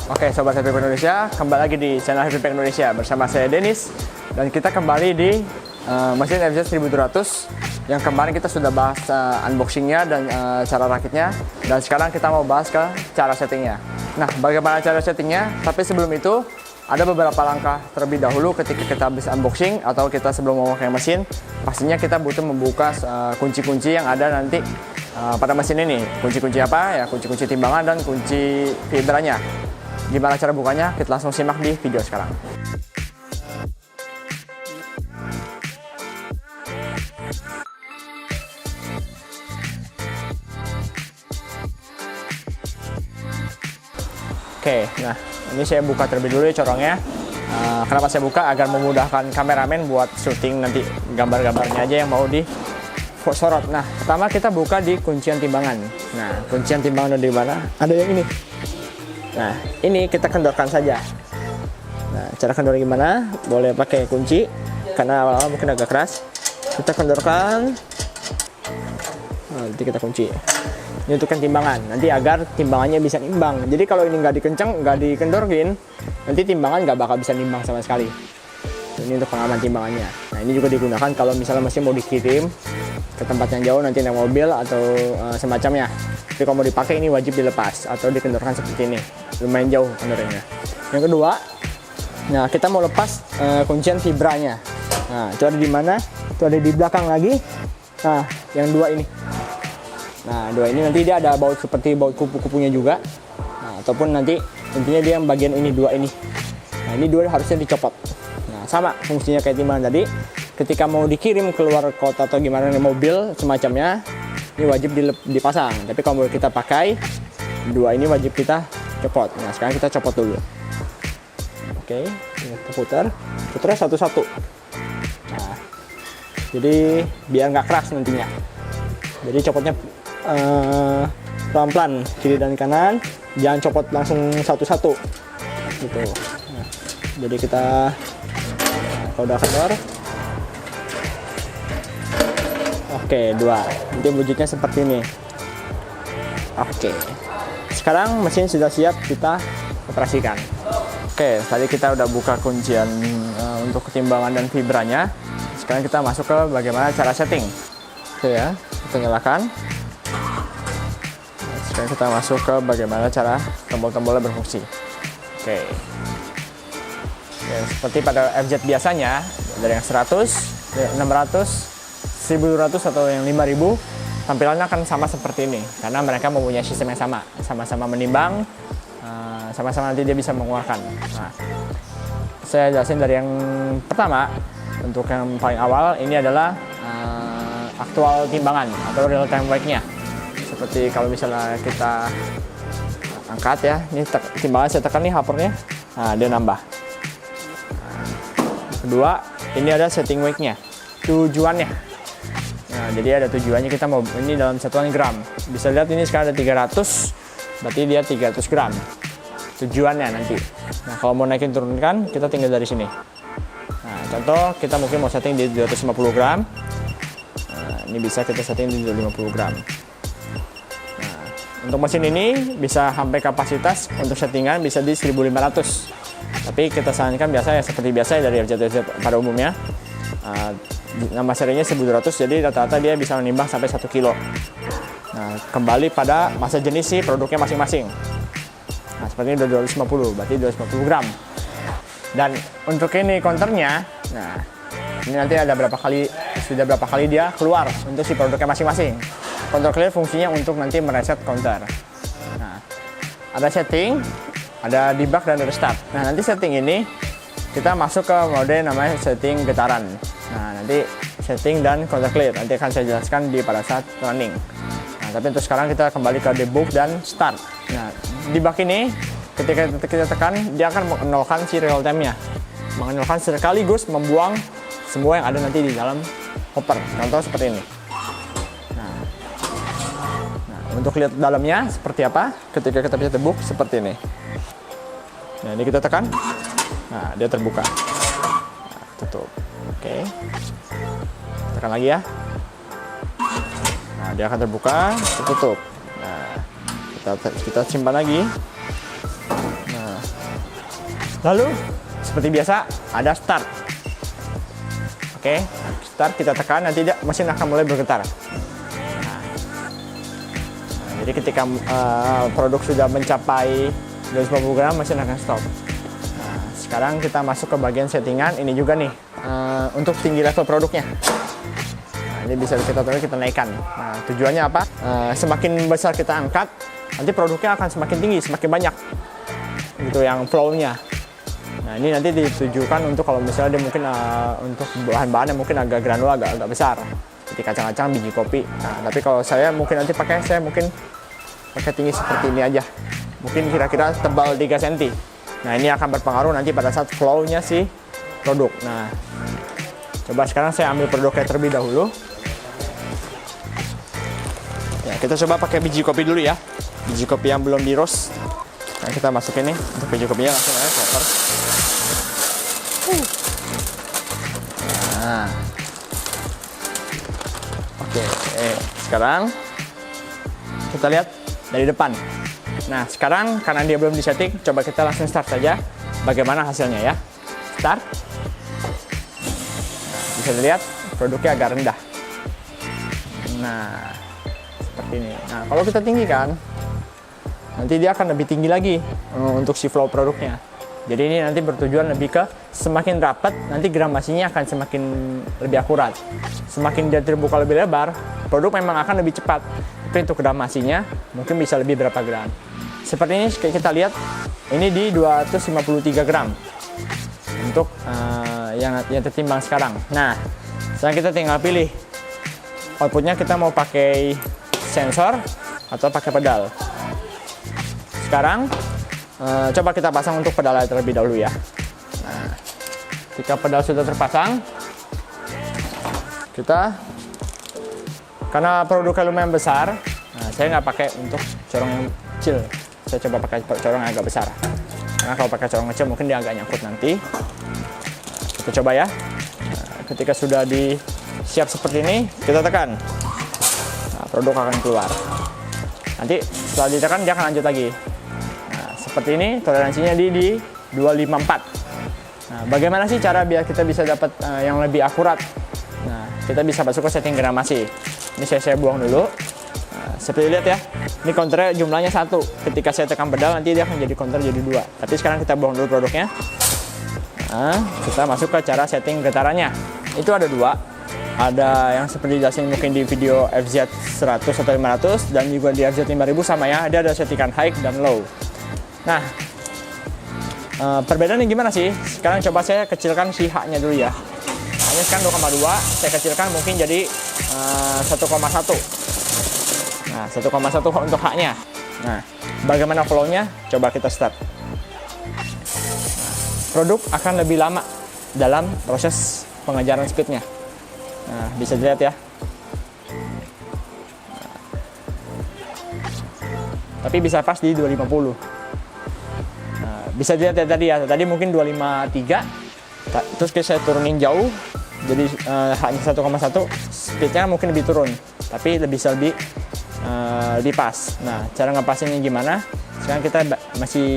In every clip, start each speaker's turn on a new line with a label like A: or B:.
A: Oke, Sobat Happy Pack Indonesia, kembali lagi di channel Happy Pack Indonesia bersama saya Dennis. Dan kita kembali di mesin FZ 1200 yang kemarin kita sudah bahas unboxingnya dan cara rakitnya. Dan sekarang kita mau bahas ke cara settingnya. Nah, bagaimana cara settingnya? Tapi sebelum itu, ada beberapa langkah terlebih dahulu ketika kita habis unboxing atau kita sebelum memakai mesin. Pastinya kita butuh membuka kunci-kunci yang ada nanti pada mesin ini. Kunci-kunci apa? Ya, kunci-kunci timbangan dan kunci vibranya. Gimana cara bukanya? Kita langsung simak di video sekarang. Oke, nah ini saya buka terlebih dulu ya corongnya. Kenapa saya buka? Agar memudahkan kameramen buat syuting nanti gambar-gambarnya aja yang mau di sorot. Nah, pertama kita buka di kuncian timbangan. Nah, kuncian timbangan ada di mana? Ada yang ini. Nah, ini kita kendorkan saja. Nah, cara kendor gimana? Boleh pakai kunci, karena awal-awal mungkin agak keras. Kita kendorkan. Nah, nanti kita kunci. Ini untuk timbangan, nanti agar timbangannya bisa nimbang. Jadi kalau ini nggak dikendorkin, nanti timbangan nggak bakal bisa nimbang sama sekali. Ini untuk pengaman timbangannya. Nah, ini juga digunakan kalau misalnya mesin mau dikirim ke tempat yang jauh, nanti naik mobil atau semacamnya. Tapi kalau mau dipakai ini wajib dilepas atau dikendorkan seperti ini. Lumayan jauh kendornya. Yang kedua, nah kita mau lepas kuncian vibranya. Nah, itu ada di mana? Itu ada di belakang lagi. Nah, yang dua ini. Nah, dua ini nanti dia ada baut seperti baut kupu-kupunya juga. Nah, ataupun nanti intinya dia yang bagian ini dua ini. Nah, ini dua harusnya dicopot. Nah, sama fungsinya kayak timbangan tadi. Ketika mau dikirim keluar kota atau gimana nih mobil semacamnya, ini wajib dipasang. Tapi kalau mau kita pakai, dua ini wajib kita copot. Nah, sekarang kita copot dulu. Oke, kita putarnya satu-satu. Nah, jadi biar nggak keras nantinya. Jadi copotnya pelan-pelan, kiri dan kanan, jangan copot langsung satu-satu. Gitu. Nah, jadi kita kalau udah kendor. Oke, dua. Nanti wujudnya seperti ini. Oke. Sekarang mesin sudah siap kita operasikan. Oke, tadi kita udah buka kuncian untuk ketimbangan dan vibranya. Sekarang kita masuk ke bagaimana cara setting. Oke ya, kita nyalakan. Sekarang kita masuk ke bagaimana cara tombol-tombolnya berfungsi. Oke. Ya, seperti pada FZ biasanya, dari yang 100, 600, 1200 atau yang 5000, tampilannya akan sama seperti ini karena mereka mempunyai sistem yang sama-sama menimbang, sama-sama nanti dia bisa mengeluarkan. Nah, saya jelasin dari yang pertama. Untuk yang paling awal ini adalah aktual timbangan atau real time weight-nya. Seperti kalau misalnya kita angkat ya, ini timbangan saya tekan nih hovernya, nah dia nambah. Nah, kedua, ini ada setting weight-nya, tujuannya. Nah, jadi ada tujuannya, kita mau ini dalam satuan gram. Bisa lihat ini sekarang ada 300, berarti dia 300 gram. Tujuannya nanti. Nah, kalau mau naikin turunkan, kita tinggal dari sini. Nah, contoh kita mungkin mau setting di 250 gram. Nah, ini bisa kita setting di 250 gram. Nah, untuk mesin ini bisa sampai kapasitas untuk settingan bisa di 1500. Tapi kita sarankan biasa ya seperti biasa ya dari FZ pada umumnya. Nama serinya 1200, jadi rata-rata dia bisa menimbang sampai 1 kilo. Nah, kembali pada masa jenis sih produknya masing-masing. Nah, seperti ini udah 250, berarti 250 gram. Dan untuk ini counternya, nah ini nanti ada sudah berapa kali dia keluar untuk si produknya masing-masing. Counter clear fungsinya untuk nanti mereset counter. Nah, ada setting, ada debug dan restart. Nah, nanti setting ini kita masuk ke mode namanya setting getaran. Nah, nanti setting dan counter clear nanti akan saya jelaskan di pada saat running. Nah, tapi untuk sekarang kita kembali ke debug dan start. Nah, debug ini ketika kita tekan, dia akan menolkan si real time-nya. Menolkan sekaligus membuang semua yang ada nanti di dalam hopper. Contoh seperti ini. Nah, untuk lihat dalamnya seperti apa, ketika kita bisa debug seperti ini. Nah, ini kita tekan. Nah, dia terbuka. Nah, tutup. Oke. Tekan lagi ya. Nah, dia akan terbuka, tertutup. Nah, kita simpan lagi. Nah, Lalu seperti biasa ada start. Oke, start kita tekan, nanti mesin akan mulai bergetar. Nah, jadi ketika produk sudah mencapai 250 gram, mesin akan stop. Nah, sekarang kita masuk ke bagian settingan. Ini juga nih untuk tinggi level produknya. Nah, ini bisa kita naikkan. Nah, tujuannya apa? Semakin besar kita angkat, nanti produknya akan semakin tinggi, semakin banyak. Gitu yang flow-nya. Nah, ini nanti ditujukan untuk kalau misalnya dia mungkin untuk bahan-bahan yang mungkin agak granula, agak besar, seperti kacang-kacang, biji kopi. Nah, tapi kalau saya mungkin nanti saya mungkin pakai tinggi seperti ini aja. Mungkin kira-kira tebal 3 cm. Nah, ini akan berpengaruh nanti pada saat flow-nya si produk. Nah, coba sekarang saya ambil produknya terlebih dahulu. Ya, kita coba pakai biji kopi dulu ya. Biji kopi yang belum di roast. Nah, kita masukin nih untuk biji kopinya langsung aja koper. Nah, oke, sekarang kita lihat dari depan. Nah, sekarang karena dia belum disetting, coba kita langsung start saja. Bagaimana hasilnya ya? Start. Nah, bisa dilihat produknya agak rendah. Nah, seperti ini. Nah, kalau kita tinggikan, nanti dia akan lebih tinggi lagi untuk si flow produknya. Jadi ini nanti bertujuan lebih ke semakin rapat, nanti gramasinya akan semakin lebih akurat. Semakin dia terbuka lebih lebar, produk memang akan lebih cepat. Tapi untuk gramasinya mungkin bisa lebih berapa gram. Seperti ini kita lihat, ini di 253 gram untuk yang tertimbang sekarang. Nah, sekarang kita tinggal pilih outputnya, kita mau pakai sensor atau pakai pedal. Sekarang coba kita pasang untuk pedalnya terlebih dahulu ya. Nah, ketika pedal sudah terpasang, karena produknya lumayan besar, nah saya nggak pakai untuk corong yang kecil, saya coba pakai corong yang agak besar. Karena kalau pakai corong kecil mungkin dia agak nyangkut nanti. Nah, kita coba ya. Nah, ketika sudah siap seperti ini, kita tekan. Nah, produk akan keluar. Nanti setelah ditekan dia akan lanjut lagi. Seperti ini, toleransinya di 254. Nah, bagaimana sih cara biar kita bisa dapat yang lebih akurat? Nah, kita bisa masuk ke setting gramasi. Ini saya buang dulu. Nah, seperti lihat ya, ini counternya jumlahnya 1. Ketika saya tekan pedal, nanti dia akan jadi counter jadi 2. Tapi sekarang kita buang dulu produknya. Nah, kita masuk ke cara setting getarannya. Itu ada 2. Ada yang seperti jelasin mungkin di video FZ 100 atau 500, dan juga di FZ 5000 sama ya. Dia ada settingan high dan low. Nah, perbedaannya gimana sih? Sekarang coba saya kecilkan si H-nya dulu ya. H-nya sekarang 2,2, saya kecilkan mungkin jadi 1,1. Nah, 1,1 untuk H-nya. Nah, bagaimana flow-nya? Coba kita start. Nah, produk akan lebih lama dalam proses pengejaran speed-nya. Nah, bisa dilihat ya. Tapi bisa pas di 250. Bisa dilihat ya tadi mungkin 253, terus saya turunin jauh, jadi hanya 1,1, speednya mungkin lebih turun, tapi lebih pas. Nah, cara ngepasinnya gimana? Sekarang kita masih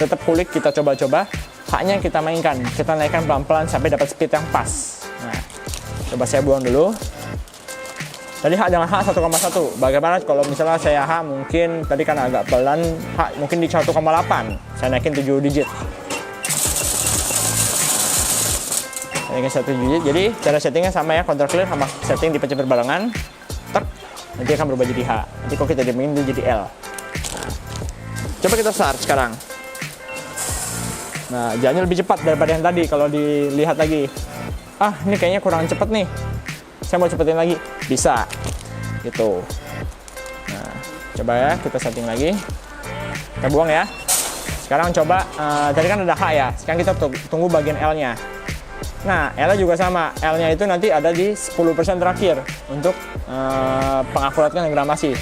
A: tetap kulik, kita coba-coba, haknya kita mainkan, kita naikkan pelan-pelan sampai dapat speed yang pas. Nah, coba saya buang dulu. Tadi H dengan H 1,1. Bagaimana kalau misalnya saya H mungkin tadi kan agak pelan, H mungkin di 1,8. Saya naikin 7 digit. Naikin 1 digit. Jadi cara settingnya sama ya, counter clear sama setting dipecah berbarengan. Tek, nanti akan berubah jadi H. Nanti kalau kita dimainin dia jadi L. Nah, coba kita start sekarang. Nah, jalannya lebih cepat daripada yang tadi kalau dilihat lagi. Ah, ini kayaknya kurang cepat nih. Saya mau cepetin lagi, bisa gitu. Nah, coba ya kita setting lagi, kita buang ya. Sekarang coba, tadi kan ada H ya, sekarang kita tunggu bagian L nya. Nah, L nya juga sama, L nya itu nanti ada di 10% terakhir untuk pengakuratan gramasi.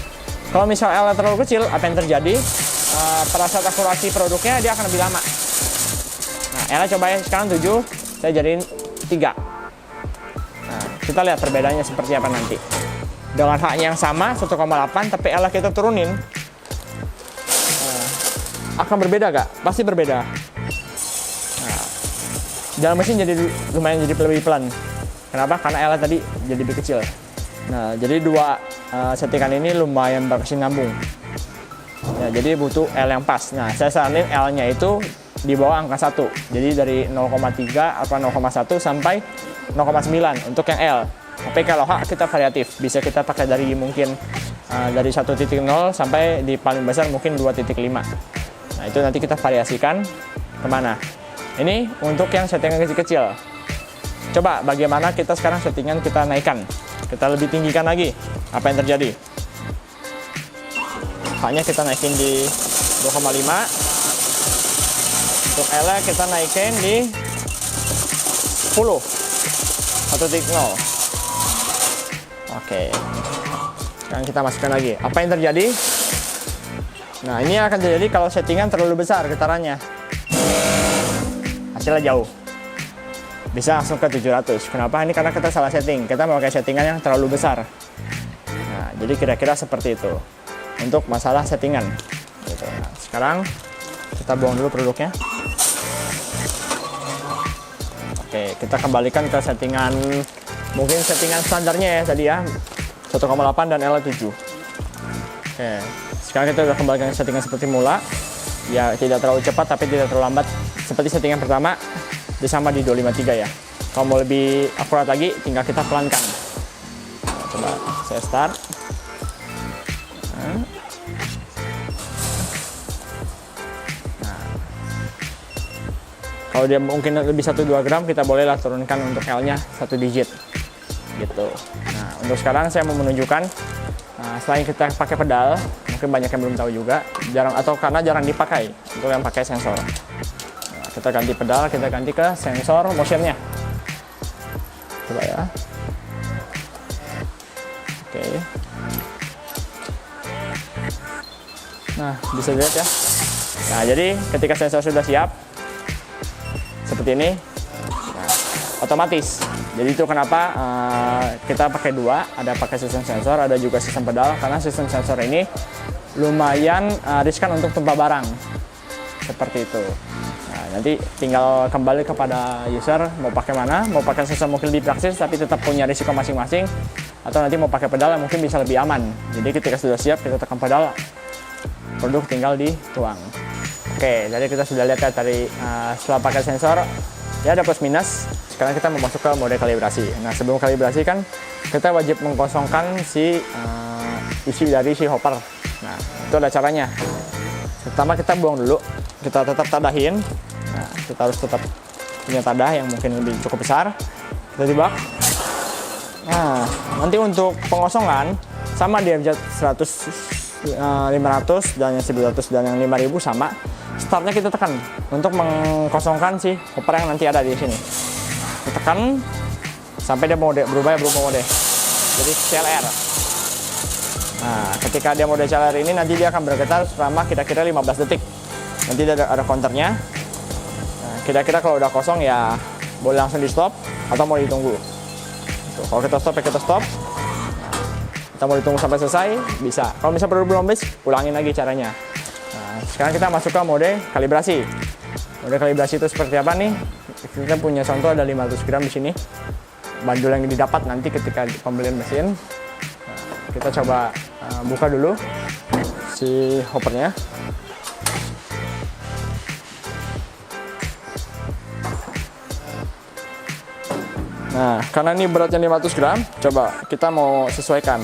A: Kalau misal L nya terlalu kecil, apa yang terjadi? Pada saat akurasi produknya dia akan lebih lama. Nah, L nya coba ya, sekarang 7, saya jadiin 3. Kita lihat perbedaannya seperti apa nanti. Dengan H-nya yang sama 1,8, tapi L kita turunin, akan berbeda gak? Pasti berbeda. jalan mesin jadi lumayan jadi lebih pelan. Kenapa? Karena L tadi jadi lebih kecil. Nah, jadi dua settingan ini lumayan berkesinambung. Ya, jadi butuh L yang pas. Nah, saya saranin L-nya itu di bawah angka 1. Jadi dari 0,3 atau 0,1 sampai 0,9 untuk yang L. Tapi kalau H kita variatif. Bisa kita pakai dari mungkin dari 1.0 sampai di paling besar mungkin 2.5. Nah, itu nanti kita variasikan kemana. Ini untuk yang settingan kecil-kecil. Coba bagaimana kita sekarang settingan kita naikkan. Kita lebih tinggikan lagi. Apa yang terjadi? Hanya kita naikin di 2,5. Untuk L kita naikin di 10. 1.0. Oke. Sekarang kita masukkan lagi. Apa yang terjadi? Nah, ini akan terjadi kalau settingan terlalu besar getarannya. Hasilnya jauh. Bisa langsung ke 700. Kenapa? Ini karena kita salah setting. Kita mau pakai settingan yang terlalu besar. Nah, jadi kira-kira seperti itu untuk masalah settingan. Gitu. Nah, sekarang kita buang dulu produknya. Oke, kita kembalikan ke settingan, mungkin settingan standarnya ya tadi ya, 1,8 dan L7. Oke, sekarang kita udah kembalikan ke settingan seperti mula. Ya, tidak terlalu cepat tapi tidak terlalu lambat. Seperti settingan pertama, sama di 253 ya. Kalau mau lebih akurat lagi, tinggal kita pelankan. Nah, coba saya start. Nah. Kalau dia mungkin lebih 1-2 gram, kita bolehlah turunkan untuk L-nya 1 digit. Gitu. Nah, untuk sekarang saya mau menunjukkan, selain kita pakai pedal, mungkin banyak yang belum tahu juga, karena jarang dipakai untuk yang pakai sensor. Nah, kita ganti pedal, kita ganti ke sensor motionnya. Coba ya. Oke. Nah, bisa dilihat ya. Nah, jadi ketika sensor sudah siap, seperti ini, nah, otomatis. Jadi itu kenapa kita pakai dua, ada pakai sistem sensor, ada juga sistem pedal, karena sistem sensor ini lumayan riskan untuk tumpah barang, seperti itu. Nah, nanti tinggal kembali kepada user mau pakai mana, mau pakai sensor mungkin lebih praktis tapi tetap punya risiko masing-masing, atau nanti mau pakai pedal yang mungkin bisa lebih aman. Jadi ketika sudah siap kita tekan pedal, produk tinggal dituang. Oke, jadi kita sudah lihat ya tadi setelah pakai sensor ya ada plus minus. Sekarang kita mau masuk ke mode kalibrasi. Nah, sebelum kalibrasi kan kita wajib mengkosongkan isi dari si hopper. Nah, itu ada caranya. Pertama kita buang dulu, kita tetap tadahin. Nah, kita harus tetap punya tadah yang mungkin lebih cukup besar. Kita tibak. Nah, nanti untuk pengosongan sama di FZ 500 dan yang 1100 dan yang 5000 sama. Startnya kita tekan untuk mengkosongkan si hopper yang nanti ada di sini. Kita tekan sampai dia berubah mode. Jadi CLR. Nah, ketika dia mode CLR ini nanti dia akan bergetar selama kira-kira 15 detik. Nanti ada counternya. Nah, kira-kira kalau udah kosong ya boleh langsung di stop atau mau ditunggu. Tuh, kalau kita stop ya kita stop. Kita mau ditunggu sampai selesai bisa. Kalau misalnya belum habis, ulangin lagi caranya. Nah, sekarang kita masuk ke mode kalibrasi. Mode kalibrasi itu seperti apa nih? Kita punya contoh ada 500 gram di sini. Bandul yang didapat nanti ketika pembelian mesin. Nah, kita coba buka dulu si hoppernya. Nah, karena ini beratnya 500 gram, coba kita mau sesuaikan.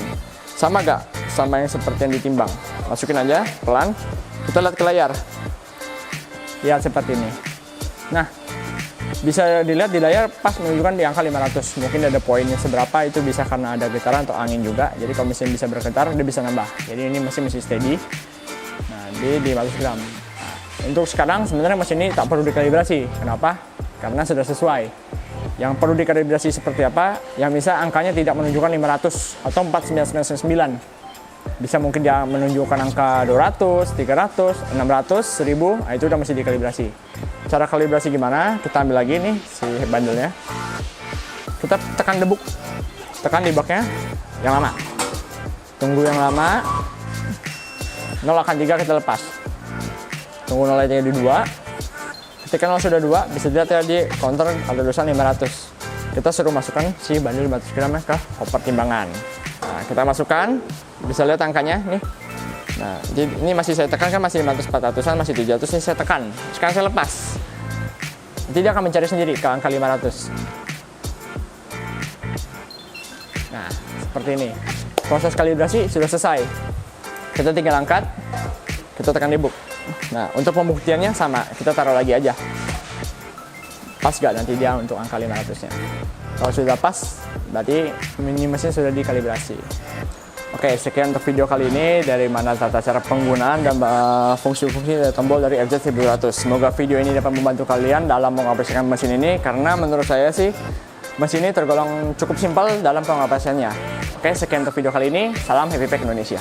A: Sama gak? Sama yang seperti yang ditimbang. Masukin aja, pelan. Kita lihat ke layar. Lihat seperti ini. Nah, bisa dilihat di layar pas menunjukkan di angka 500. Mungkin ada poinnya seberapa, itu bisa karena ada getaran atau angin juga. Jadi kalau mesin bisa bergetar, dia bisa nambah. Jadi ini mesin steady. Nah, di 500 gram. Nah, untuk sekarang sebenarnya mesin ini tak perlu dikalibrasi. Kenapa? Karena sudah sesuai. Yang perlu dikalibrasi seperti apa? Yang bisa angkanya tidak menunjukkan 500 atau 4999. Bisa mungkin dia menunjukkan angka 200, 300, 600, 1000. Nah, itu udah mesti dikalibrasi. Cara kalibrasi gimana? Kita ambil lagi nih si bandelnya. Kita tekan debuk. Tekan di baknya yang lama. Tunggu yang lama. 0 akan 3 kita lepas. Tunggu 0 aja di 2. ketika 0 sudah 2, bisa dilihat ya di counter ada tulisan 500. Kita suruh masukkan si bandul 500 gram ke koper timbangan. Nah, kita masukkan, bisa lihat angkanya nih. Nah, ini masih saya tekan kan, masih 500, 400-an, masih 700, ini saya tekan. Sekarang saya lepas. Nanti dia akan mencari sendiri ke angka 500. Nah, seperti ini. Proses kalibrasi sudah selesai. Kita tinggal angkat, kita tekan di book. Nah, untuk pembuktiannya sama, kita taruh lagi aja. Pas gak nanti dia untuk angka 500-nya. Kalau sudah pas, berarti mini mesin sudah dikalibrasi. Oke, sekian untuk video kali ini dari mana tata cara penggunaan dan fungsi-fungsi dari tombol dari FZ1200. Semoga video ini dapat membantu kalian dalam mengoperasikan mesin ini, karena menurut saya sih mesin ini tergolong cukup simpel dalam pengoperasiannya. Oke, sekian untuk video kali ini. Salam Happy Pack Indonesia.